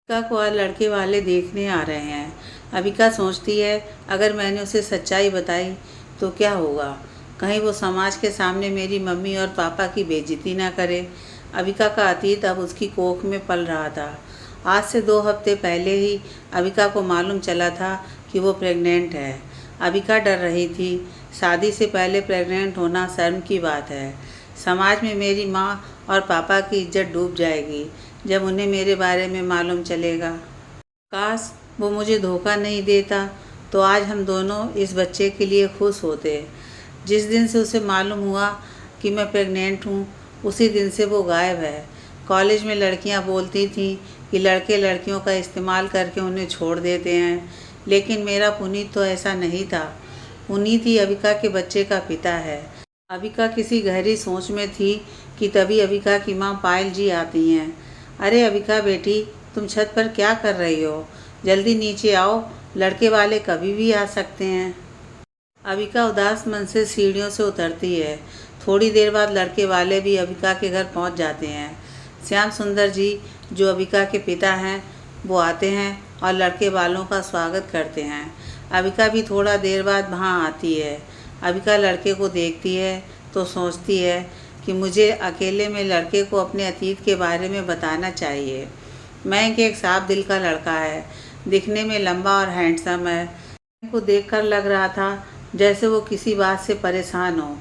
अविका को आज लड़के वाले देखने आ रहे हैं। अविका सोचती है अगर मैंने उसे सच्चाई बताई तो क्या होगा, कहीं वो समाज के सामने मेरी मम्मी और पापा की बेइज्जती ना करे। अविका का अतीत अब उसकी कोख में पल रहा था। आज से 2 हफ्ते पहले ही अविका को मालूम चला था कि वो प्रेग्नेंट है। अविका डर रही थी। शादी से पहले प्रेग्नेंट होना शर्म की बात है। समाज में मेरी माँ और पापा की इज्जत डूब जाएगी जब उन्हें मेरे बारे में मालूम चलेगा। काश वो मुझे धोखा नहीं देता तो आज हम दोनों इस बच्चे के लिए खुश होते। जिस दिन से उसे मालूम हुआ कि मैं प्रेग्नेंट हूँ उसी दिन से वो गायब है। कॉलेज में लड़कियाँ बोलती थीं कि लड़के लड़कियों का इस्तेमाल करके उन्हें छोड़ देते हैं, लेकिन मेरा पुनीत तो ऐसा नहीं था। पुनीत ही अविका के बच्चे का पिता है। अविका किसी गहरी सोच में थी कि तभी अविका की माँ पायल जी आती हैं। अरे अविका बेटी, तुम छत पर क्या कर रही हो? जल्दी नीचे आओ, लड़के वाले कभी भी आ सकते हैं। अविका उदास मन से सीढ़ियों से उतरती है। थोड़ी देर बाद लड़के वाले भी अविका के घर पहुंच जाते हैं। श्याम सुंदर जी, जो अविका के पिता हैं, वो आते हैं और लड़के वालों का स्वागत करते हैं। अविका भी थोड़ा देर बाद वहाँ आती है। अविका लड़के को देखती है तो सोचती है कि मुझे अकेले में लड़के को अपने अतीत के बारे में बताना चाहिए। मयंक एक साफ दिल का लड़का है, दिखने में लंबा और हैंडसम है। मयंक को देखकर लग रहा था जैसे वो किसी बात से परेशान हो।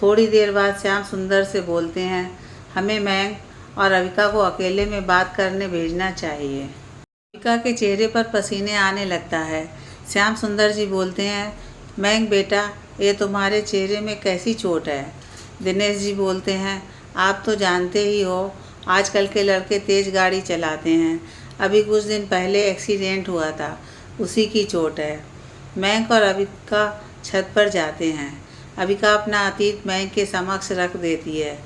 थोड़ी देर बाद श्याम सुंदर से बोलते हैं, हमें मयंक और अविका को अकेले में बात करने भेजना चाहिए। अविका के चेहरे पर पसीने आने लगता है। श्याम सुंदर जी बोलते हैं, मयंक बेटा, ये तुम्हारे चेहरे में कैसी चोट है? दिनेश जी बोलते हैं, आप तो जानते ही हो आजकल के लड़के तेज़ गाड़ी चलाते हैं। अभी कुछ दिन पहले एक्सीडेंट हुआ था, उसी की चोट है। मयंक और अविका छत पर जाते हैं। अविका अपना अतीत मयंक के समक्ष रख देती है।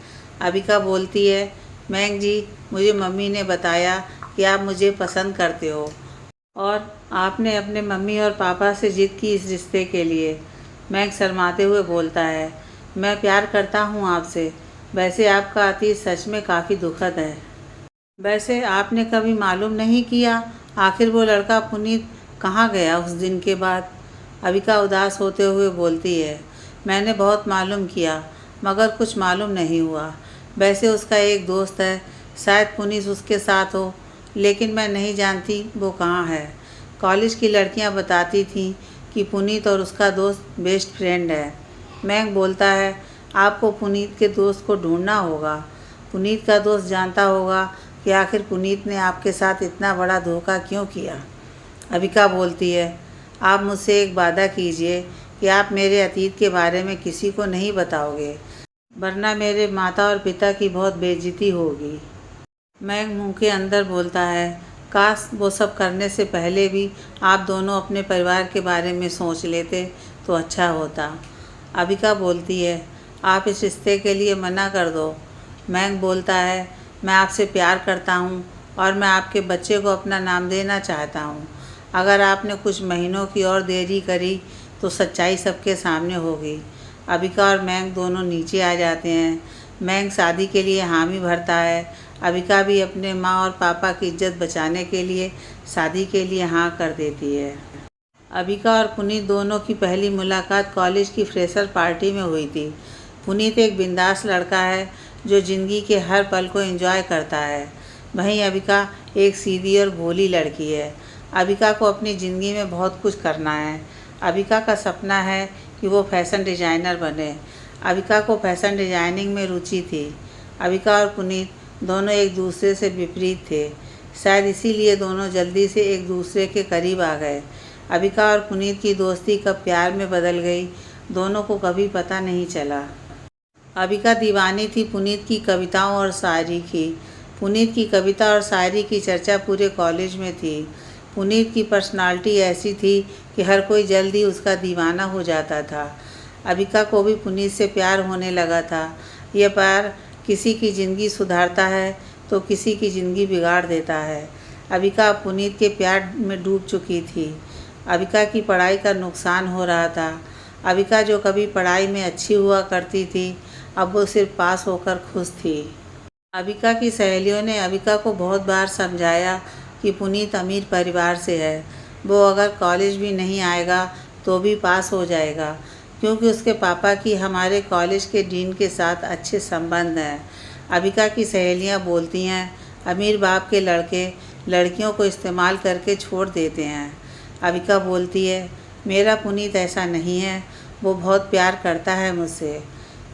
अविका बोलती है, मयंक जी, मुझे मम्मी ने बताया कि आप मुझे पसंद करते हो और आपने अपने मम्मी और पापा से जिद की इस रिश्ते के लिए। मयंक शर्माते हुए बोलता है, मैं प्यार करता हूँ आपसे। वैसे आपका अतीत सच में काफ़ी दुखद है। वैसे आपने कभी मालूम नहीं किया आखिर वो लड़का पुनीत कहाँ गया उस दिन के बाद? अविका उदास होते हुए बोलती है, मैंने बहुत मालूम किया मगर कुछ मालूम नहीं हुआ। वैसे उसका एक दोस्त है, शायद पुनीत उसके साथ हो, लेकिन मैं नहीं जानती वो कहाँ है। कॉलेज की लड़कियाँ बताती थीं कि पुनीत और उसका दोस्त बेस्ट फ्रेंड है। मयंक बोलता है, आपको पुनीत के दोस्त को ढूंढना होगा। पुनीत का दोस्त जानता होगा कि आखिर पुनीत ने आपके साथ इतना बड़ा धोखा क्यों किया। अविका बोलती है, आप मुझसे एक वादा कीजिए कि आप मेरे अतीत के बारे में किसी को नहीं बताओगे, वरना मेरे माता और पिता की बहुत बेइज्जती होगी। मयंक मुंह के अंदर बोलता है, काश वो सब करने से पहले भी आप दोनों अपने परिवार के बारे में सोच लेते तो अच्छा होता। अविका बोलती है, आप इस रिश्ते के लिए मना कर दो। मयंक बोलता है, मैं आपसे प्यार करता हूँ और मैं आपके बच्चे को अपना नाम देना चाहता हूँ। अगर आपने कुछ महीनों की और देरी करी तो सच्चाई सबके सामने होगी। अविका और मयंक दोनों नीचे आ जाते हैं। मयंक शादी के लिए हामी भरता है। अविका भी अपने माँ और पापा की इज्जत बचाने के लिए शादी के लिए हाँ कर देती है। अविका और पुनीत दोनों की पहली मुलाकात कॉलेज की फ्रेशर पार्टी में हुई थी। पुनीत एक बिंदास लड़का है जो ज़िंदगी के हर पल को एंजॉय करता है। वहीं अविका एक सीधी और भोली लड़की है। अविका को अपनी ज़िंदगी में बहुत कुछ करना है। अविका का सपना है कि वो फैशन डिज़ाइनर बने। अविका को फैशन डिज़ाइनिंग में रुचि थी। अविका और पुनीत दोनों एक दूसरे से विपरीत थे, शायद इसीलिए दोनों जल्दी से एक दूसरे के करीब आ गए। अविका और पुनीत की दोस्ती कब प्यार में बदल गई, दोनों को कभी पता नहीं चला। अविका दीवानी थी पुनीत की कविताओं और शायरी की। पुनीत की कविता और शायरी की चर्चा पूरे कॉलेज में थी। पुनीत की पर्सनालिटी ऐसी थी कि हर कोई जल्दी उसका दीवाना हो जाता था। अविका को भी पुनीत से प्यार होने लगा था। यह प्यार किसी की ज़िंदगी सुधारता है तो किसी की ज़िंदगी बिगाड़ देता है। अविका पुनीत के प्यार में डूब चुकी थी। अविका की पढ़ाई का नुकसान हो रहा था। अविका जो कभी पढ़ाई में अच्छी हुआ करती थी, अब वो सिर्फ पास होकर खुश थी। अविका की सहेलियों ने अविका को बहुत बार समझाया कि पुनीत अमीर परिवार से है। वो अगर कॉलेज भी नहीं आएगा तो भी पास हो जाएगा, क्योंकि उसके पापा की हमारे कॉलेज के डीन के साथ अच्छे संबंध हैं। अबिका की सहेलियां बोलती हैं, अमीर बाप के लड़के लड़कियों को इस्तेमाल करके छोड़ देते हैं। अबिका बोलती है, मेरा पुनीत ऐसा नहीं है, वो बहुत प्यार करता है मुझसे।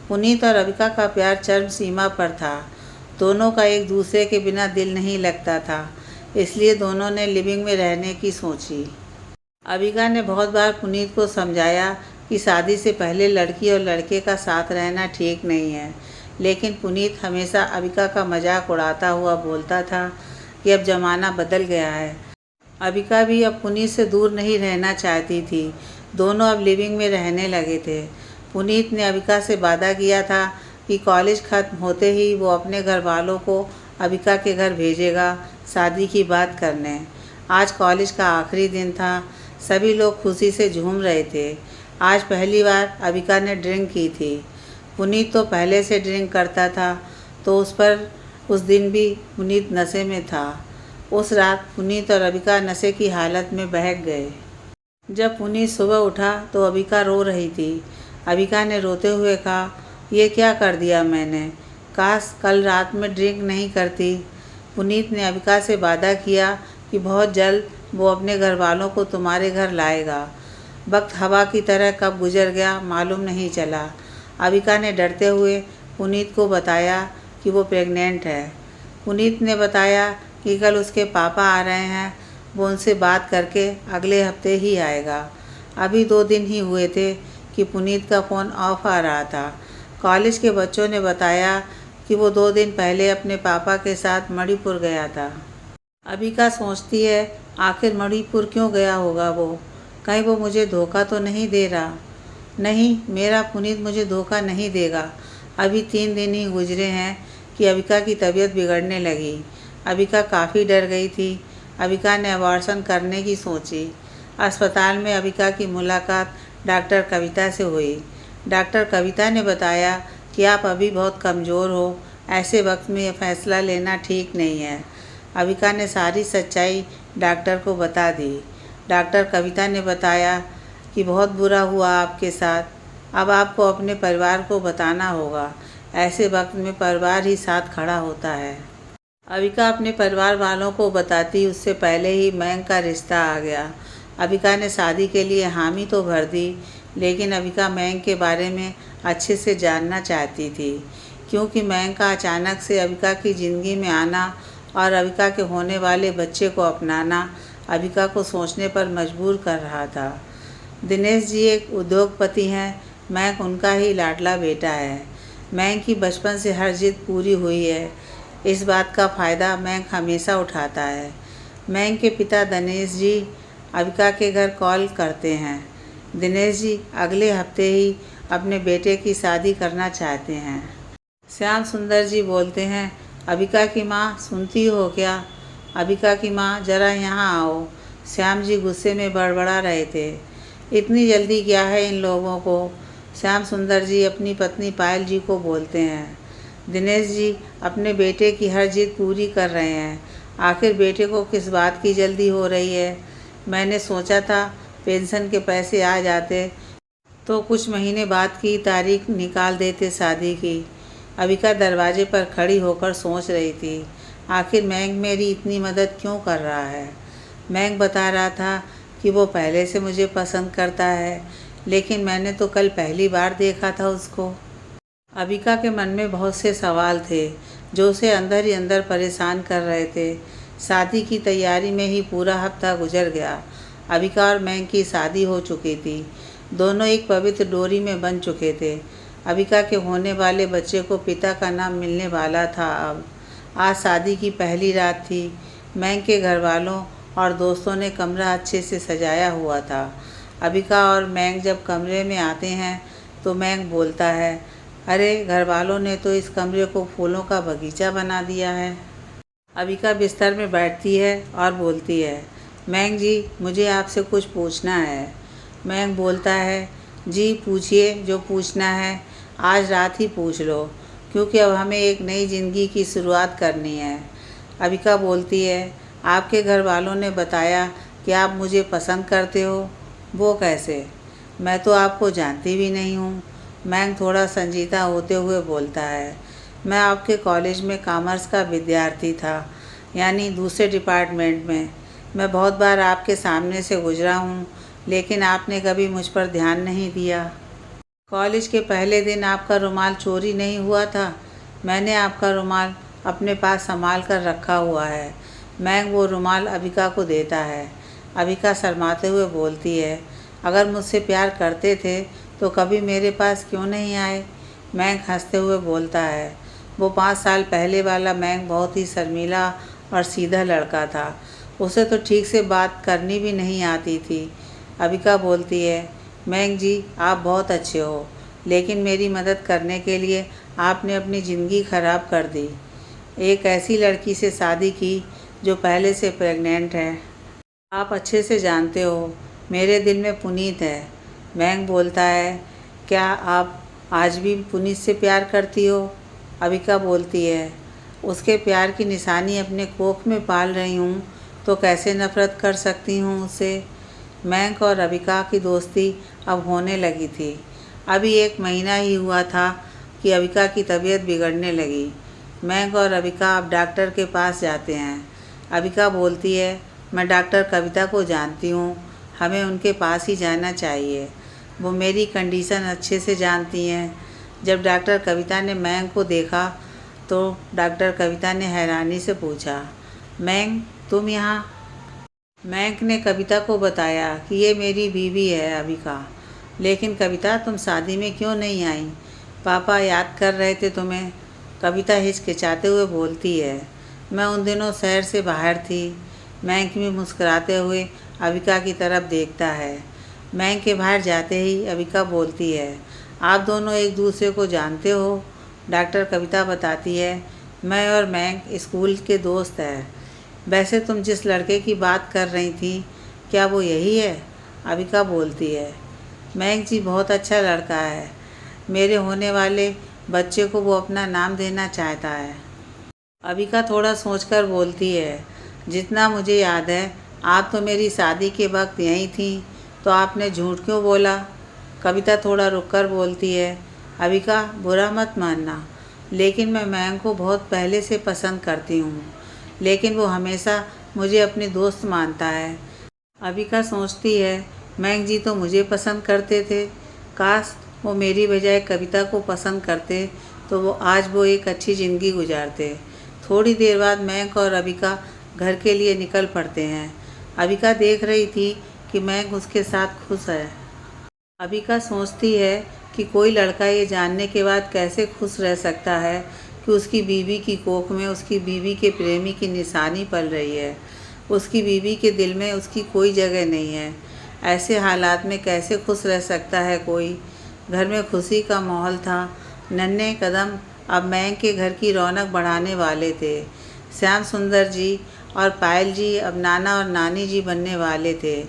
पुनीत और अबिका का प्यार चरम सीमा पर था। दोनों का एक दूसरे के बिना दिल नहीं लगता था, इसलिए दोनों ने लिविंग में रहने की सोची। अबिका ने बहुत बार पुनीत को समझाया कि शादी से पहले लड़की और लड़के का साथ रहना ठीक नहीं है, लेकिन पुनीत हमेशा अबिका का मजाक उड़ाता हुआ बोलता था कि अब ज़माना बदल गया है। अबिका भी अब पुनीत से दूर नहीं रहना चाहती थी। दोनों अब लिविंग में रहने लगे थे। पुनीत ने अबिका से वादा किया था कि कॉलेज ख़त्म होते ही वो अपने घर वालों को अबिका के घर भेजेगा शादी की बात करने। आज कॉलेज का आखिरी दिन था। सभी लोग खुशी से झूम रहे थे। आज पहली बार अबिका ने ड्रिंक की थी। पुनीत तो पहले से ड्रिंक करता था, तो उस दिन भी पुनीत नशे में था। उस रात पुनीत और अबिका नशे की हालत में बहक गए। जब पुनीत सुबह उठा तो अबिका रो रही थी। अबिका ने रोते हुए कहा, ये क्या कर दिया मैंने, काश कल रात में ड्रिंक नहीं करती। पुनीत ने अबिका से वादा किया कि बहुत जल्द वो अपने घर वालों को तुम्हारे घर लाएगा। वक्त हवा की तरह कब गुजर गया मालूम नहीं चला। अबिका ने डरते हुए पुनीत को बताया कि वो प्रेग्नेंट है। पुनीत ने बताया कि कल उसके पापा आ रहे हैं, वो उनसे बात करके अगले हफ्ते ही आएगा। अभी 2 दिन ही हुए थे कि पुनीत का फ़ोन ऑफ आ रहा था। कॉलेज के बच्चों ने बताया कि वो 2 दिन पहले अपने पापा के साथ मणिपुर गया था। अबिका सोचती है, आखिर मणिपुर क्यों गया होगा वो, कहीं वो मुझे धोखा तो नहीं दे रहा। नहीं, मेरा पुनीत मुझे धोखा नहीं देगा। अभी 3 दिन ही गुजरे हैं कि अबिका की तबीयत बिगड़ने लगी। अबिका काफ़ी डर गई थी। अबिका ने अबॉर्शन करने की सोची। अस्पताल में अबिका की मुलाकात डॉक्टर कविता से हुई। डॉक्टर कविता ने बताया कि आप अभी बहुत कमज़ोर हो, ऐसे वक्त में यह फैसला लेना ठीक नहीं है। अबिका ने सारी सच्चाई डॉक्टर को बता दी। डॉक्टर कविता ने बताया कि बहुत बुरा हुआ आपके साथ, अब आपको अपने परिवार को बताना होगा। ऐसे वक्त में परिवार ही साथ खड़ा होता है। अबिका अपने परिवार वालों को बताती उससे पहले ही मैंग का रिश्ता आ गया। अबिका ने शादी के लिए हामी तो भर दी, लेकिन अबिका मैंग के बारे में अच्छे से जानना चाहती थी, क्योंकि मैंग का अचानक से अबिका की ज़िंदगी में आना और अबिका के होने वाले बच्चे को अपनाना अबिका को सोचने पर मजबूर कर रहा था। दिनेश जी एक उद्योगपति हैं, मैंग उनका ही लाडला बेटा है। मैंग की बचपन से हर जिद पूरी हुई है। इस बात का फ़ायदा मैंग हमेशा उठाता है। मैंग के पिता दिनेश जी अबिका के घर कॉल करते हैं। दिनेश जी अगले हफ्ते ही अपने बेटे की शादी करना चाहते हैं। श्याम सुंदर जी बोलते हैं, अबिका की माँ सुनती हो क्या? अबिका की माँ, ज़रा यहाँ आओ। श्याम जी गुस्से में बड़बड़ा रहे थे। इतनी जल्दी क्या है इन लोगों को? श्याम सुंदर जी अपनी पत्नी पायल जी को बोलते हैं। दिनेश जी अपने बेटे की हर जिद पूरी कर रहे हैं। आखिर बेटे को किस बात की जल्दी हो रही है? मैंने सोचा था पेंशन के पैसे आ जाते तो कुछ महीने बाद की तारीख निकाल देते शादी की। अबिका दरवाजे पर खड़ी होकर सोच रही थी, आखिर मैंग मेरी इतनी मदद क्यों कर रहा है? मैंग बता रहा था कि वो पहले से मुझे पसंद करता है, लेकिन मैंने तो कल पहली बार देखा था उसको। अबिका के मन में बहुत से सवाल थे जो उसे अंदर ही अंदर परेशान कर रहे थे। शादी की तैयारी में ही पूरा हफ्ता गुजर गया। अबिका और मैंग की शादी हो चुकी थी। दोनों एक पवित्र डोरी में बंध चुके थे। अबिका के होने वाले बच्चे को पिता का नाम मिलने वाला था। अब आज शादी की पहली रात थी। मैंग के घर वालों और दोस्तों ने कमरा अच्छे से सजाया हुआ था। अबिका और मैंग जब कमरे में आते हैं तो मैंग बोलता है, अरे घर वालों ने तो इस कमरे को फूलों का बगीचा बना दिया है। अबिका बिस्तर में बैठती है और बोलती है, मैंग जी मुझे आपसे कुछ पूछना है। मैंग बोलता है, जी पूछिए, जो पूछना है आज रात ही पूछ लो, क्योंकि अब हमें एक नई ज़िंदगी की शुरुआत करनी है। अबिका बोलती है, आपके घर वालों ने बताया कि आप मुझे पसंद करते हो। वो कैसे? मैं तो आपको जानती भी नहीं हूँ। मैंग थोड़ा संजीदा होते हुए बोलता है। मैं आपके कॉलेज में कॉमर्स का विद्यार्थी था, यानी दूसरे डिपार्टमेंट में। मैं बहुत बार आपके सामने से गुजरा हूँ, लेकिन आपने कभी मुझ पर ध्यान नहीं दिया। कॉलेज के पहले दिन आपका रुमाल चोरी नहीं हुआ था। मैंने आपका रुमाल अपने पास संभाल कर रखा हुआ है। मैंग वो रुमाल अबिका को देता है। अबिका शर्माते हुए बोलती है, अगर मुझसे प्यार करते थे तो कभी मेरे पास क्यों नहीं आए? मैंग हंसते हुए बोलता है। वो 5 साल पहले वाला मैंग बहुत ही शर्मीला और सीधा लड़का था। उसे तो ठीक से बात करनी भी नहीं आती थी। अबिका बोलती है, मैंग जी, आप बहुत अच्छे हो, लेकिन मेरी मदद करने के लिए आपने अपनी ज़िंदगी ख़राब कर दी। एक ऐसी लड़की से शादी की जो पहले से प्रेग्नेंट है। आप अच्छे से जानते हो, मेरे दिल में पुनीत है। मैंग बोलता है, क्या आप आज भी पुनीत से प्यार करती हो? अबिका बोलती है, उसके प्यार की निशानी अपने कोख में पाल रही हूँ तो कैसे नफ़रत कर सकती हूँ उससे। मैंग और अबिका की दोस्ती अब होने लगी थी। अभी 1 महीना ही हुआ था कि अबिका की तबीयत बिगड़ने लगी। मैंग और अबिका अब डॉक्टर के पास जाते हैं। अबिका बोलती है, मैं डॉक्टर कविता को जानती हूँ, हमें उनके पास ही जाना चाहिए। वो मेरी कंडीशन अच्छे से जानती हैं। जब डॉक्टर कविता ने मैंग को देखा तो डॉक्टर कविता ने हैरानी से पूछा, मैंग, तुम यहाँ? मैंग ने कविता को बताया कि ये मेरी बीवी है अबिका। लेकिन कविता, तुम शादी में क्यों नहीं आई? पापा याद कर रहे थे तुम्हें। कविता हिचकिचाते हुए बोलती है, मैं उन दिनों शहर से बाहर थी। मैंग भी मुस्कुराते हुए अबिका की तरफ देखता है। मैंग के बाहर जाते ही अबिका बोलती है, आप दोनों एक दूसरे को जानते हो? डॉक्टर कविता बताती है, मैं और मैंग स्कूल के दोस्त हैं। वैसे तुम जिस लड़के की बात कर रही थी, क्या वो यही है? अबिका बोलती है, मैंग जी बहुत अच्छा लड़का है। मेरे होने वाले बच्चे को वो अपना नाम देना चाहता है। अबिका थोड़ा सोचकर बोलती है, जितना मुझे याद है आप तो मेरी शादी के वक्त यहीं थी, तो आपने झूठ क्यों बोला? कविता थोड़ा रुककर बोलती है, अबिका, बुरा मत मानना, लेकिन मैं मैंग को बहुत पहले से पसंद करती हूँ, लेकिन वो हमेशा मुझे अपनी दोस्त मानता है। अबिका सोचती है, मैंग जी तो मुझे पसंद करते थे। काश वो मेरी बजाय कविता को पसंद करते तो वो एक अच्छी ज़िंदगी गुजारते। थोड़ी देर बाद मैंग और अबिका घर के लिए निकल पड़ते हैं। अबिका देख रही थी कि मैंग उसके साथ खुश है। अबिका सोचती है कि कोई लड़का ये जानने के बाद कैसे खुश रह सकता है कि उसकी बीवी की कोख में उसकी बीवी के प्रेमी की निशानी पल रही है। उसकी बीवी के दिल में उसकी कोई जगह नहीं है। ऐसे हालात में कैसे खुश रह सकता है कोई? घर में खुशी का माहौल था। नन्हे कदम अब मैंग के घर की रौनक बढ़ाने वाले थे। श्याम सुंदर जी और पायल जी अब नाना और नानी जी बनने वाले थे।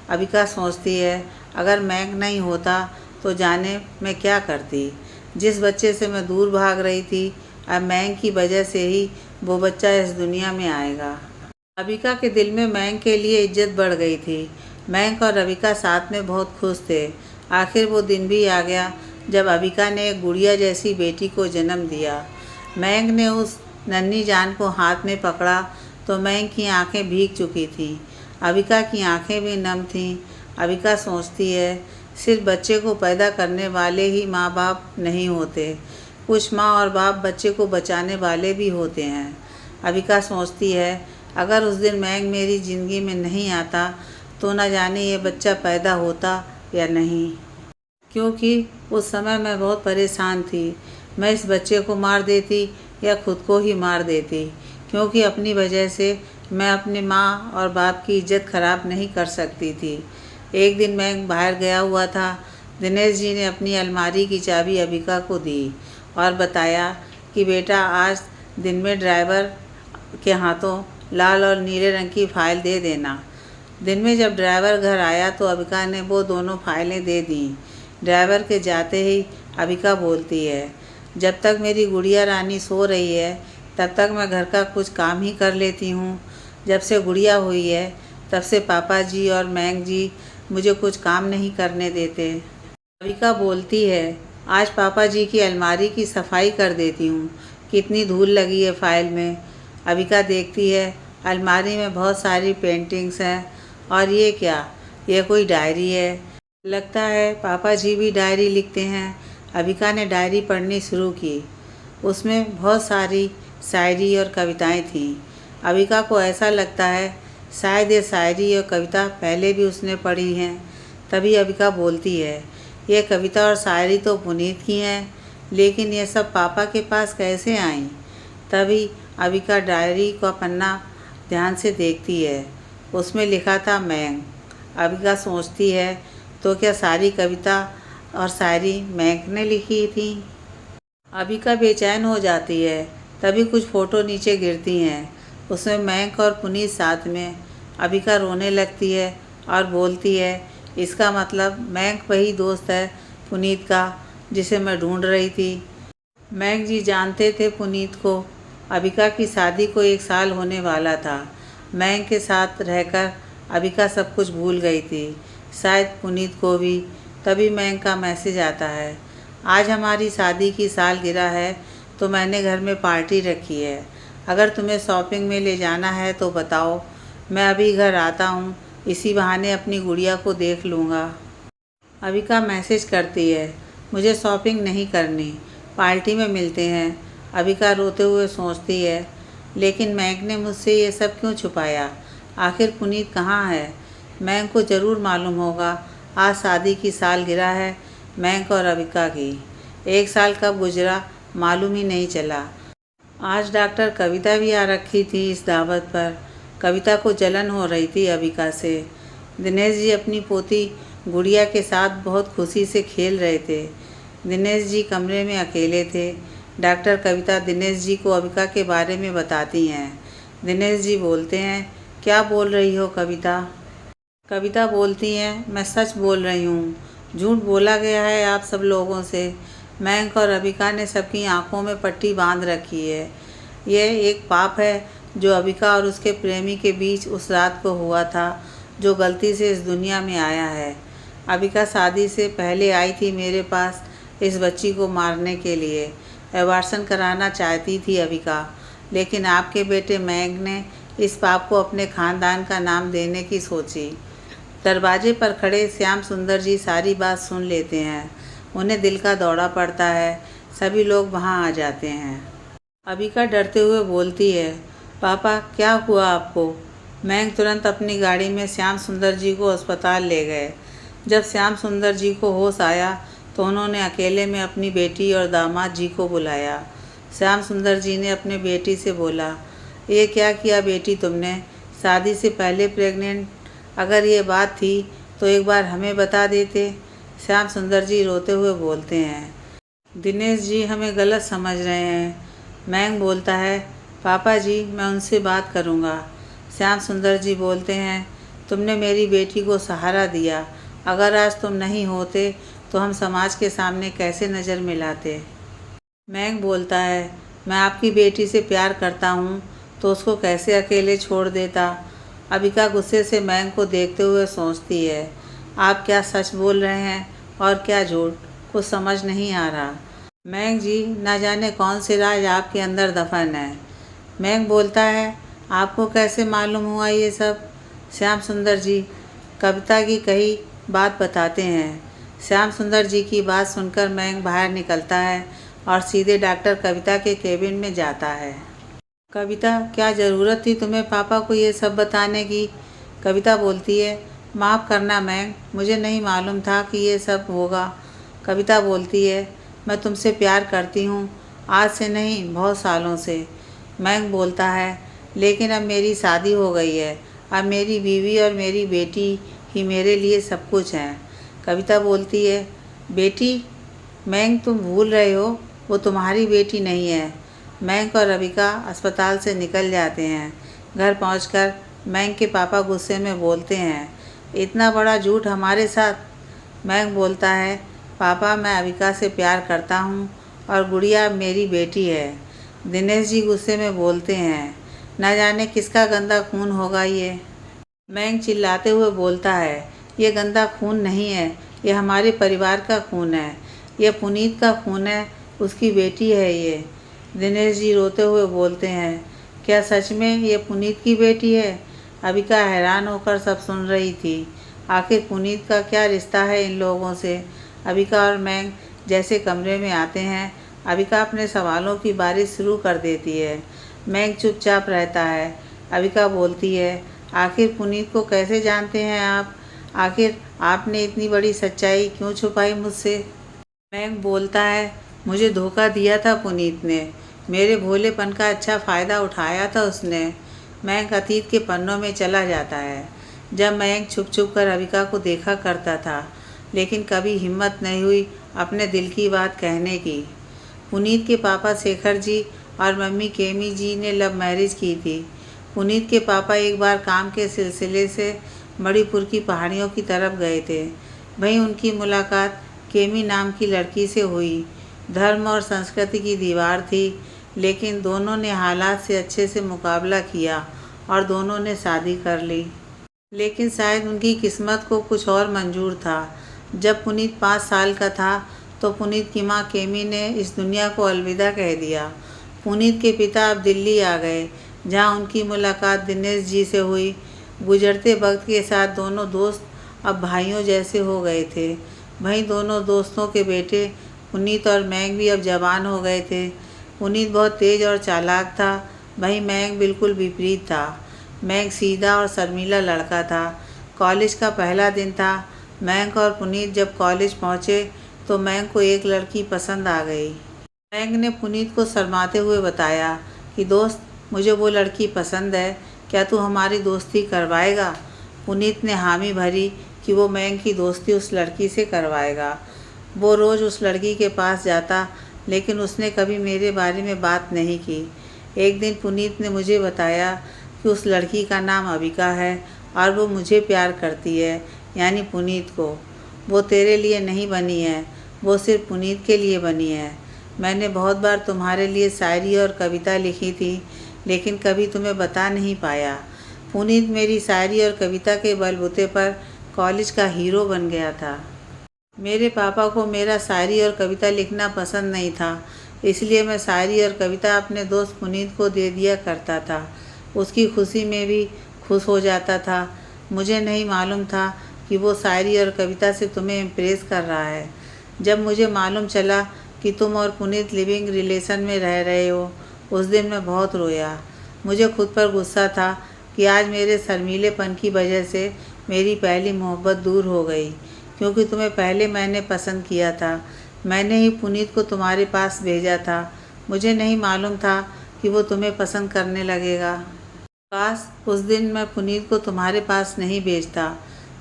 अबिका सोचती है, अगर मैंग नहीं होता तो जाने मैं क्या करती। जिस बच्चे से मैं दूर भाग रही थी, अब मैंग की वजह से ही वो बच्चा इस दुनिया में आएगा। अबिका के दिल में मैंग के लिए इज्जत बढ़ गई थी। मैंग और अबिका साथ में बहुत खुश थे। आखिर वो दिन भी आ गया जब अबिका ने एक गुड़िया जैसी बेटी को जन्म दिया। मैंग ने उस नन्ही जान को हाथ में पकड़ा तो मैंग की आंखें भीग चुकी थीं। अबिका की आंखें भी नम थीं। अबिका सोचती है, सिर्फ बच्चे को पैदा करने वाले ही माँ बाप नहीं होते, कुछ माँ और बाप बच्चे को बचाने वाले भी होते हैं। अबिका सोचती है, अगर उस दिन मैंग मेरी ज़िंदगी में नहीं आता तो न जाने ये बच्चा पैदा होता या नहीं, क्योंकि उस समय मैं बहुत परेशान थी। मैं इस बच्चे को मार देती या खुद को ही मार देती, क्योंकि अपनी वजह से मैं अपनी माँ और बाप की इज्जत खराब नहीं कर सकती थी। एक दिन मैं बाहर गया हुआ था। दिनेश जी ने अपनी अलमारी की चाबी अबिका को दी और बताया कि बेटा, आज दिन में ड्राइवर के हाथों लाल और नीले रंग की फ़ाइल दे देना। दिन में जब ड्राइवर घर आया तो अबिका ने वो दोनों फाइलें दे दीं। ड्राइवर के जाते ही अबिका बोलती है, जब तक मेरी गुड़िया रानी सो रही है तब तक मैं घर का कुछ काम ही कर लेती हूँ। जब से गुड़िया हुई है तब से पापा जी और मैंग जी मुझे कुछ काम नहीं करने देते। अविका बोलती है, आज पापा जी की अलमारी की सफाई कर देती हूँ, कितनी धूल लगी है फाइल में। अविका देखती है अलमारी में बहुत सारी पेंटिंग्स हैं और ये क्या, ये कोई डायरी है। लगता है पापा जी भी डायरी लिखते हैं। अविका ने डायरी पढ़नी शुरू की। उसमें बहुत सारी शायरी और कविताएं थीं। अविका को ऐसा लगता है शायद ये शायरी और कविता पहले भी उसने पढ़ी हैं। तभी अविका बोलती है, ये कविता और शायरी तो पुनीत की हैं, लेकिन ये सब पापा के पास कैसे आईं? तभी अविका डायरी का पन्ना ध्यान से देखती है। उसमें लिखा था मैंग। अविका सोचती है, तो क्या सारी कविता और शायरी मैंग ने लिखी थी? अविका बेचैन हो जाती है। तभी कुछ फ़ोटो नीचे गिरती हैं। उसमें मैंग और पुनीत साथ में। अविका रोने लगती है और बोलती है, इसका मतलब मैंग वही दोस्त है पुनीत का जिसे मैं ढूंढ रही थी। मैंग जी जानते थे पुनीत को। अविका की शादी को 1 साल होने वाला था। मैंग के साथ रहकर अविका सब कुछ भूल गई थी, शायद पुनीत को भी। तभी मैंग का मैसेज आता है, आज हमारी शादी की सालगिरह है तो मैंने घर में पार्टी रखी है। अगर तुम्हें शॉपिंग में ले जाना है तो बताओ, मैं अभी घर आता हूँ, इसी बहाने अपनी गुड़िया को देख लूँगा। अविका मैसेज करती है, मुझे शॉपिंग नहीं करनी, पार्टी में मिलते हैं। अविका रोते हुए सोचती है, लेकिन मैंग ने मुझसे ये सब क्यों छुपाया? आखिर पुनीत कहाँ है? मैंग को ज़रूर मालूम होगा। आज शादी की सालगिरह है मैंग और अविका की। 1 साल कब गुजरा मालूम ही नहीं चला। आज डॉक्टर कविता भी आ रखी थी इस दावत पर। कविता को जलन हो रही थी अविका से। दिनेश जी अपनी पोती गुड़िया के साथ बहुत खुशी से खेल रहे थे। दिनेश जी कमरे में अकेले थे। डॉक्टर कविता दिनेश जी को अविका के बारे में बताती हैं। दिनेश जी बोलते हैं, क्या बोल रही हो कविता? कविता बोलती हैं, मैं सच बोल रही हूँ, झूठ बोला गया है आप सब लोगों से। मैंग और अविका ने सबकी आंखों में पट्टी बांध रखी है। यह एक पाप है जो अविका और उसके प्रेमी के बीच उस रात को हुआ था, जो गलती से इस दुनिया में आया है। अविका शादी से पहले आई थी मेरे पास इस बच्ची को मारने के लिए। एबार्शन कराना चाहती थी अविका, लेकिन आपके बेटे मैंग ने इस पाप को अपने खानदान का नाम देने की सोची। दरवाजे पर खड़े श्याम सुंदर जी सारी बात सुन लेते हैं। उन्हें दिल का दौरा पड़ता है। सभी लोग वहां आ जाते हैं। अविका डरते हुए बोलती है, पापा क्या हुआ आपको? मैंग तुरंत अपनी गाड़ी में श्याम सुंदर जी को अस्पताल ले गए। जब श्याम सुंदर जी को होश आया तो उन्होंने अकेले में अपनी बेटी और दामाद जी को बुलाया। श्याम सुंदर जी ने अपने बेटी से बोला, ये क्या किया बेटी तुमने? शादी से पहले प्रेग्नेंट? अगर ये बात थी तो एक बार हमें बता देते। श्याम सुंदर जी रोते हुए बोलते हैं, दिनेश जी हमें गलत समझ रहे हैं। मैंग बोलता है, पापा जी मैं उनसे बात करूँगा। श्याम सुंदर जी बोलते हैं, तुमने मेरी बेटी को सहारा दिया, अगर आज तुम नहीं होते तो हम समाज के सामने कैसे नज़र मिलाते। मैंग बोलता है, मैं आपकी बेटी से प्यार करता हूँ तो उसको कैसे अकेले छोड़ देता। अविका गुस्से से मैंग को देखते हुए सोचती है, आप क्या सच बोल रहे हैं और क्या झूठ, कुछ समझ नहीं आ रहा। मैंग जी ना जाने कौन से राज आपके अंदर दफन है। मैंग बोलता है, आपको कैसे मालूम हुआ ये सब? श्याम सुंदर जी कविता की कही बात बताते हैं। श्याम सुंदर जी की बात सुनकर मैंग बाहर निकलता है और सीधे डॉक्टर कविता के केबिन में जाता है। कविता, क्या ज़रूरत थी तुम्हें पापा को ये सब बताने की? कविता बोलती है, माफ़ करना मैंग, मुझे नहीं मालूम था कि ये सब होगा। कविता बोलती है, मैं तुमसे प्यार करती हूँ, आज से नहीं बहुत सालों से। मैंग बोलता है, लेकिन अब मेरी शादी हो गई है, अब मेरी बीवी और मेरी बेटी ही मेरे लिए सब कुछ हैं। कविता बोलती है, बेटी? मैंग तुम भूल रहे हो, वो तुम्हारी बेटी नहीं है। मैंग और अविका अस्पताल से निकल जाते हैं। घर पहुंचकर मैंग के पापा गुस्से में बोलते हैं, इतना बड़ा झूठ हमारे साथ। मैंग बोलता है, पापा मैं अविका से प्यार करता हूँ और गुड़िया मेरी बेटी है। दिनेश जी गुस्से में बोलते हैं, न जाने किसका गंदा खून होगा ये। मैंग चिल्लाते हुए बोलता है, ये गंदा खून नहीं है, ये हमारे परिवार का खून है, ये पुनीत का खून है, उसकी बेटी है ये। दिनेश जी रोते हुए बोलते हैं, क्या सच में ये पुनीत की बेटी है? अबिका हैरान होकर सब सुन रही थी। आखिर पुनीत का क्या रिश्ता है इन लोगों से? अबिका और मैंग जैसे कमरे में आते हैं, अबिका अपने सवालों की बारिश शुरू कर देती है। मैंग चुपचाप रहता है। अबिका बोलती है, आखिर पुनीत को कैसे जानते हैं आप? आखिर आपने इतनी बड़ी सच्चाई क्यों छुपाई मुझसे? मैंग बोलता है, मुझे धोखा दिया था पुनीत ने, मेरे भोलेपन का अच्छा फ़ायदा उठाया था उसने। मैंग अतीत के पन्नों में चला जाता है, जब मैंग छुप छुप कर अबिका को देखा करता था, लेकिन कभी हिम्मत नहीं हुई अपने दिल की बात कहने की। पुनीत के पापा शेखर जी और मम्मी केमी जी ने लव मैरिज की थी। पुनीत के पापा एक बार काम के सिलसिले से मणिपुर की पहाड़ियों की तरफ गए थे। वहीं उनकी मुलाकात केमी नाम की लड़की से हुई। धर्म और संस्कृति की दीवार थी, लेकिन दोनों ने हालात से अच्छे से मुकाबला किया और दोनों ने शादी कर ली। लेकिन शायद उनकी किस्मत को कुछ और मंजूर था। जब पुनीत 5 साल का था तो पुनीत की माँ केमी ने इस दुनिया को अलविदा कह दिया। पुनीत के पिता अब दिल्ली आ गए, जहाँ उनकी मुलाकात दिनेश जी से हुई। गुजरते वक्त के साथ दोनों दोस्त अब भाइयों जैसे हो गए थे। वहीं दोनों दोस्तों के बेटे पुनीत और मैंग भी अब जवान हो गए थे। पुनीत बहुत तेज और चालाक था, वहीं मैंग बिल्कुल विपरीत था। मैंग सीधा और शर्मीला लड़का था। कॉलेज का पहला दिन था। मैंग और पुनीत जब कॉलेज पहुँचे तो मैंग को एक लड़की पसंद आ गई। मैंग ने पुनीत को शर्माते हुए बताया कि दोस्त, मुझे वो लड़की पसंद है, क्या तू हमारी दोस्ती करवाएगा? पुनीत ने हामी भरी कि वो मैंग की दोस्ती उस लड़की से करवाएगा। वो रोज़ उस लड़की के पास जाता, लेकिन उसने कभी मेरे बारे में बात नहीं की। एक दिन पुनीत ने मुझे बताया कि उस लड़की का नाम अबिका है और वो मुझे प्यार करती है, यानी पुनीत को। वो तेरे लिए नहीं बनी है, वो सिर्फ पुनीत के लिए बनी है। मैंने बहुत बार तुम्हारे लिए शायरी और कविता लिखी थी, लेकिन कभी तुम्हें बता नहीं पाया। पुनीत मेरी शायरी और कविता के बलबूते पर कॉलेज का हीरो बन गया था। मेरे पापा को मेरा शायरी और कविता लिखना पसंद नहीं था, इसलिए मैं शायरी और कविता अपने दोस्त पुनीत को दे दिया करता था। उसकी खुशी में भी खुश हो जाता था। मुझे नहीं मालूम था कि वो शायरी और कविता से तुम्हें इम्प्रेस कर रहा है। जब मुझे मालूम चला कि तुम और पुनीत लिविंग रिलेशन में रह रहे हो, उस दिन मैं बहुत रोया। मुझे खुद पर गुस्सा था कि आज मेरे शर्मीलेपन की वजह से मेरी पहली मोहब्बत दूर हो गई, क्योंकि तुम्हें पहले मैंने पसंद किया था। मैंने ही पुनीत को तुम्हारे पास भेजा था। मुझे नहीं मालूम था कि वो तुम्हें पसंद करने लगेगा। काश उस दिन मैं पुनीत को तुम्हारे पास नहीं भेजता।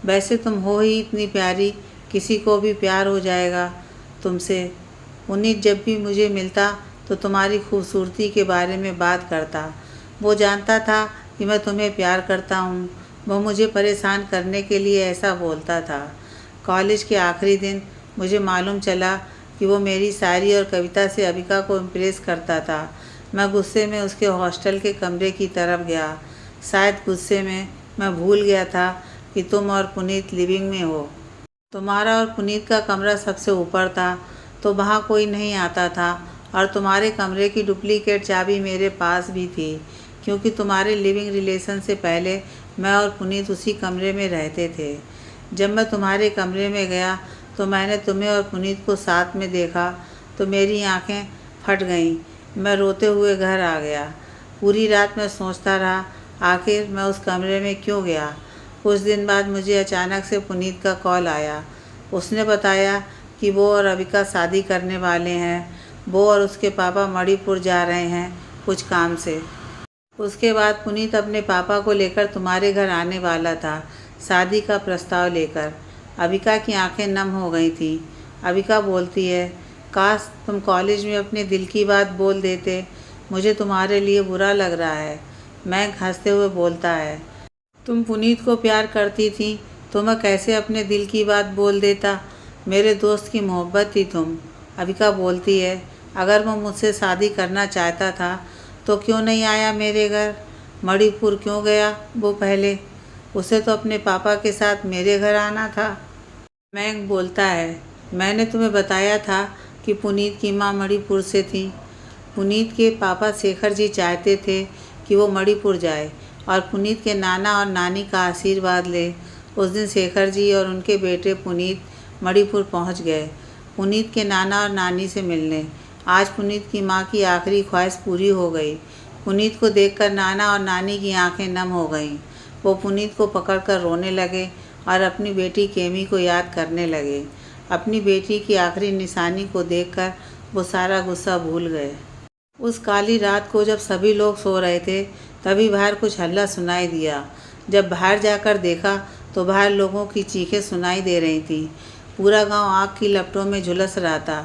वैसे तुम हो ही इतनी प्यारी, किसी को भी प्यार हो जाएगा तुमसे। पुनीत जब भी मुझे मिलता तो तुम्हारी खूबसूरती के बारे में बात करता। वो जानता था कि मैं तुम्हें प्यार करता हूँ। वो मुझे परेशान करने के लिए ऐसा बोलता था। कॉलेज के आखिरी दिन मुझे मालूम चला कि वो मेरी शायरी और कविता से अबिका को इम्प्रेस करता था। मैं गुस्से में उसके हॉस्टल के कमरे की तरफ गया। शायद गुस्से में मैं भूल गया था कि तुम और पुनीत लिविंग में हो। तुम्हारा और पुनीत का कमरा सबसे ऊपर था, तो वहाँ कोई नहीं आता था, और तुम्हारे कमरे की डुप्लीकेट चाबी मेरे पास भी थी, क्योंकि तुम्हारे लिविंग रिलेशन से पहले मैं और पुनीत उसी कमरे में रहते थे। जब मैं तुम्हारे कमरे में गया तो मैंने तुम्हें और पुनीत को साथ में देखा तो मेरी आंखें फट गईं। मैं रोते हुए घर आ गया। पूरी रात मैं सोचता रहा, आखिर मैं उस कमरे में क्यों गया। कुछ दिन बाद मुझे अचानक से पुनीत का कॉल आया। उसने बताया कि वो और अबिका शादी करने वाले हैं। वो और उसके पापा मणिपुर जा रहे हैं कुछ काम से। उसके बाद पुनीत अपने पापा को लेकर तुम्हारे घर आने वाला था, शादी का प्रस्ताव लेकर। अबिका की आंखें नम हो गई थीं। अबिका बोलती है, काश तुम कॉलेज में अपने दिल की बात बोल देते, मुझे तुम्हारे लिए बुरा लग रहा है। मैंग हंसते हुए बोलता है, तुम पुनीत को प्यार करती थी तो मैं कैसे अपने दिल की बात बोल देता। मेरे दोस्त की मोहब्बत थी तुम। अबिका बोलती है, अगर वो मुझसे शादी करना चाहता था तो क्यों नहीं आया मेरे घर। मणिपुर क्यों गया वो पहले? उसे तो अपने पापा के साथ मेरे घर आना था। मैंग बोलता है, मैंने तुम्हें बताया था कि पुनीत की माँ मणिपुर से थी। पुनीत के पापा शेखर जी चाहते थे कि वो मणिपुर जाए और पुनीत के नाना और नानी का आशीर्वाद ले। उस दिन शेखर जी और उनके बेटे पुनीत मणिपुर पहुंच गए, पुनीत के नाना और नानी से मिलने। आज पुनीत की माँ की आखिरी ख्वाहिश पूरी हो गई। पुनीत को देखकर नाना और नानी की आंखें नम हो गईं। वो पुनीत को पकड़कर रोने लगे और अपनी बेटी केमी को याद करने लगे। अपनी बेटी की आखिरी निशानी को देखकर वो सारा गुस्सा भूल गए। उस काली रात को जब सभी लोग सो रहे थे, तभी बाहर कुछ हल्ला सुनाई दिया। जब बाहर जाकर देखा तो बाहर लोगों की चीखें सुनाई दे रही थीं। पूरा गांव आग की लपटों में झुलस रहा था।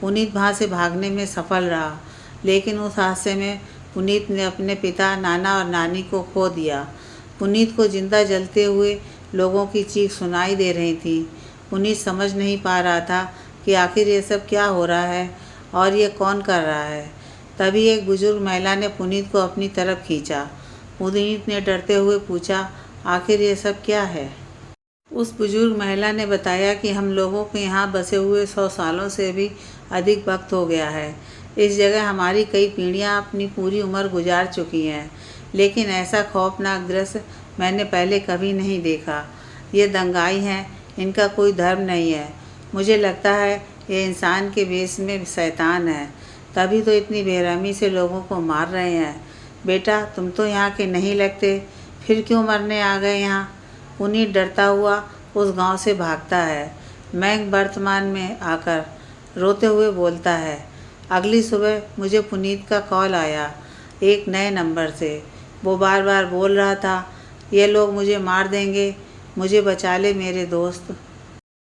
पुनीत वहां से भागने में सफल रहा, लेकिन उस हादसे में पुनीत ने अपने पिता, नाना और नानी को खो दिया। पुनीत को जिंदा जलते हुए लोगों की चीख सुनाई दे रही थी। पुनीत समझ नहीं पा रहा था कि आखिर ये सब क्या हो रहा है और ये कौन कर रहा है। तभी एक बुजुर्ग महिला ने पुनीत को अपनी तरफ खींचा। पुनीत ने डरते हुए पूछा, आखिर ये सब क्या है? उस बुजुर्ग महिला ने बताया कि हम लोगों के यहाँ बसे हुए 100 सालों से भी अधिक वक्त हो गया है। इस जगह हमारी कई पीढ़ियाँ अपनी पूरी उम्र गुजार चुकी हैं, लेकिन ऐसा खौफनाक दृश्य मैंने पहले कभी नहीं देखा। ये दंगाई हैं, इनका कोई धर्म नहीं है। मुझे लगता है ये इंसान के वेश में शैतान है, तभी तो इतनी बेरहमी से लोगों को मार रहे हैं। बेटा, तुम तो यहाँ के नहीं लगते, फिर क्यों मरने आ गए यहाँ? पुनीत डरता हुआ उस गांव से भागता है। मैंग वर्तमान में आकर रोते हुए बोलता है, अगली सुबह मुझे पुनीत का कॉल आया, एक नए नंबर से। वो बार बार बोल रहा था, ये लोग मुझे मार देंगे, मुझे बचा ले मेरे दोस्त।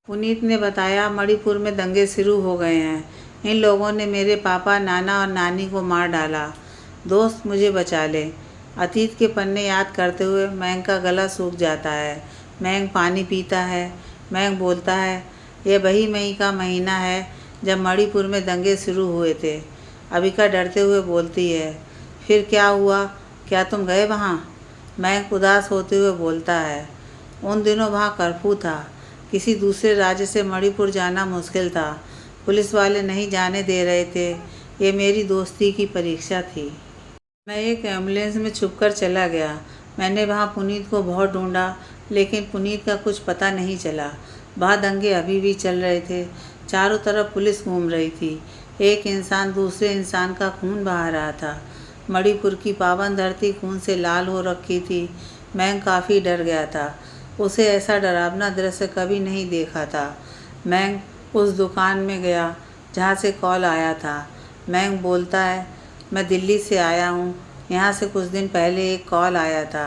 पुनीत ने बताया, मणिपुर में दंगे शुरू हो गए हैं। इन लोगों ने मेरे पापा, नाना और नानी को मार डाला। दोस्त, मुझे बचा ले। अतीत के पन्ने याद करते हुए मैंग का गला सूख जाता है। मैंग पानी पीता है। मैंग बोलता है, यह वही मई का महीना है जब मणिपुर में दंगे शुरू हुए थे। अबिका डरते हुए बोलती है, फिर क्या हुआ? क्या तुम गए वहाँ? मैंग उदास होते हुए बोलता है, उन दिनों वहाँ कर्फ्यू था। किसी दूसरे राज्य से मणिपुर जाना मुश्किल था। पुलिस वाले नहीं जाने दे रहे थे। ये मेरी दोस्ती की परीक्षा थी। मैं एक एम्बुलेंस में छुपकर चला गया। मैंने वहाँ पुनीत को बहुत ढूंढा, लेकिन पुनीत का कुछ पता नहीं चला। वहाँ दंगे अभी भी चल रहे थे। चारों तरफ पुलिस घूम रही थी। एक इंसान दूसरे इंसान का खून बहा रहा था। मणिपुर की पावन धरती खून से लाल हो रखी थी। मैं काफ़ी डर गया था। उसे ऐसा डरावना दृश्य कभी नहीं देखा था। मैं उस दुकान में गया जहाँ से कॉल आया था। मैं बोलता है, मैं दिल्ली से आया हूँ। यहाँ से कुछ दिन पहले एक कॉल आया था।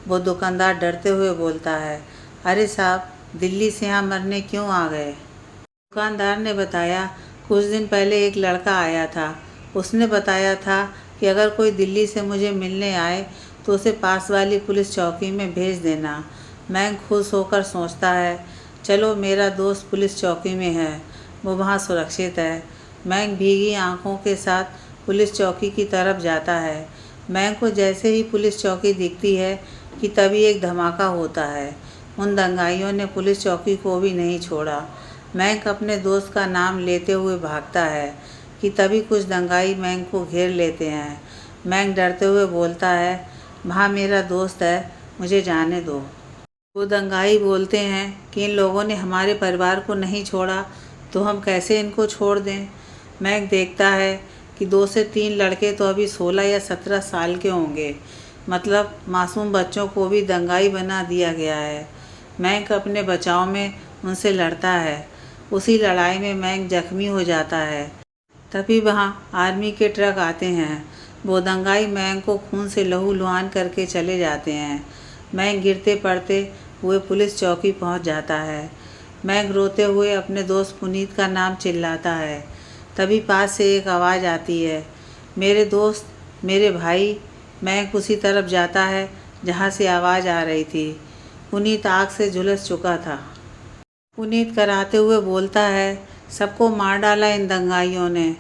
वो दुकानदार डरते हुए बोलता है, अरे साहब, दिल्ली से यहाँ मरने क्यों आ गए? दुकानदार ने बताया, कुछ दिन पहले एक लड़का आया था। उसने बताया था कि अगर कोई दिल्ली से मुझे मिलने आए तो उसे पास वाली पुलिस चौकी में भेज देना। मैं खुश होकर सोचता है, चलो मेरा दोस्त पुलिस चौकी में है, वो वहाँ सुरक्षित है। मैं भीगी आंखों के साथ पुलिस चौकी की तरफ जाता है। मैं को जैसे ही पुलिस चौकी दिखती है कि तभी एक धमाका होता है। उन दंगाइयों ने पुलिस चौकी को भी नहीं छोड़ा। मैं अपने दोस्त का नाम लेते हुए भागता है कि तभी कुछ दंगाई मैंग को घेर लेते हैं। मैंग डरते हुए बोलता है, वहाँ मेरा दोस्त है, मुझे जाने दो। वो दंगाई बोलते हैं कि इन लोगों ने हमारे परिवार को नहीं छोड़ा, तो हम कैसे इनको छोड़ दें। मैंग देखता है कि 2 से 3 लड़के तो अभी 16 या 17 साल के होंगे। मतलब मासूम बच्चों को भी दंगाई बना दिया गया है। मैंग अपने बचाव में उनसे लड़ता है। उसी लड़ाई में मैंग जख्मी हो जाता है। तभी वहाँ आर्मी के ट्रक आते हैं। वो दंगाई मैंग को खून से लहूलुहान करके चले जाते हैं। मैंग गिरते पड़ते हुए पुलिस चौकी पहुँच जाता है। मैंग रोते हुए अपने दोस्त पुनीत का नाम चिल्लाता है। तभी पास से एक आवाज़ आती है, मेरे दोस्त, मेरे भाई। मैंग उसी तरफ जाता है जहाँ से आवाज़ आ रही थी। पुनीत आग से झुलस चुका था। पुनीत कराते हुए बोलता है, सबको मार डाला इन दंगाइयों ने।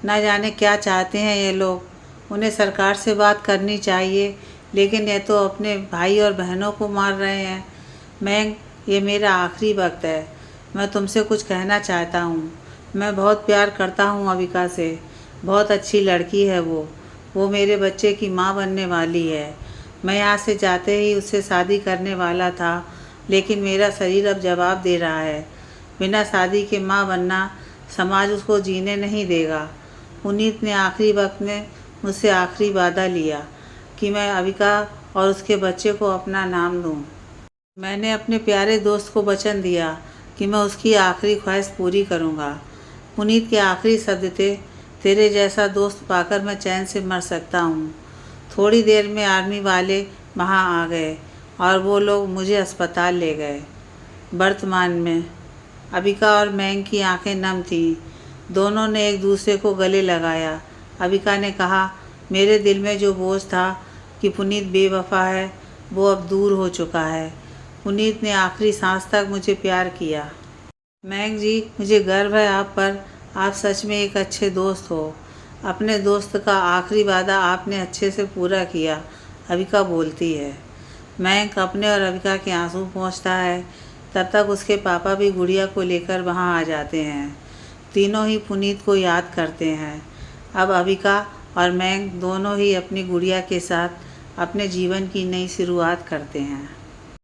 ना जाने क्या चाहते हैं ये लोग। उन्हें सरकार से बात करनी चाहिए। लेकिन ये तो अपने भाई और बहनों को मार रहे हैं। मैं ये मेरा आखिरी वक्त है। मैं तुमसे कुछ कहना चाहता हूँ। मैं बहुत प्यार करता हूँ अविका से। बहुत अच्छी लड़की है वो मेरे बच्चे की माँ बनने वाली है। मैं यहाँ से जाते ही उससे शादी करने वाला था, लेकिन मेरा शरीर अब जवाब दे रहा है। बिना शादी के माँ बनना समाज उसको जीने नहीं देगा। पुनीत ने आखिरी वक्त में मुझसे आखिरी वादा लिया कि मैं अविका और उसके बच्चे को अपना नाम दूँ। मैंने अपने प्यारे दोस्त को वचन दिया कि मैं उसकी आखिरी ख्वाहिश पूरी करूँगा। पुनीत के आखिरी शब्द थे, तेरे जैसा दोस्त पाकर मैं चैन से मर सकता हूँ। थोड़ी देर में आर्मी वाले वहाँ आ गए और वो लोग मुझे अस्पताल ले गए। वर्तमान में अविका और मैंग की आंखें नम थीं। दोनों ने एक दूसरे को गले लगाया। अविका ने कहा, मेरे दिल में जो बोझ था कि पुनीत बेवफा है, वो अब दूर हो चुका है। पुनीत ने आखिरी सांस तक मुझे प्यार किया। मैंग जी, मुझे गर्व है आप पर। आप सच में एक अच्छे दोस्त हो। अपने दोस्त का आखिरी वादा आपने अच्छे से पूरा किया, अविका बोलती है। मैंग अपने और अविका के आंसू पोंछता है। तब तक उसके पापा भी गुड़िया को लेकर वहाँ आ जाते हैं। तीनों ही पुनीत को याद करते हैं। अब अविका और मैंग दोनों ही अपनी गुड़िया के साथ अपने जीवन की नई शुरुआत करते हैं।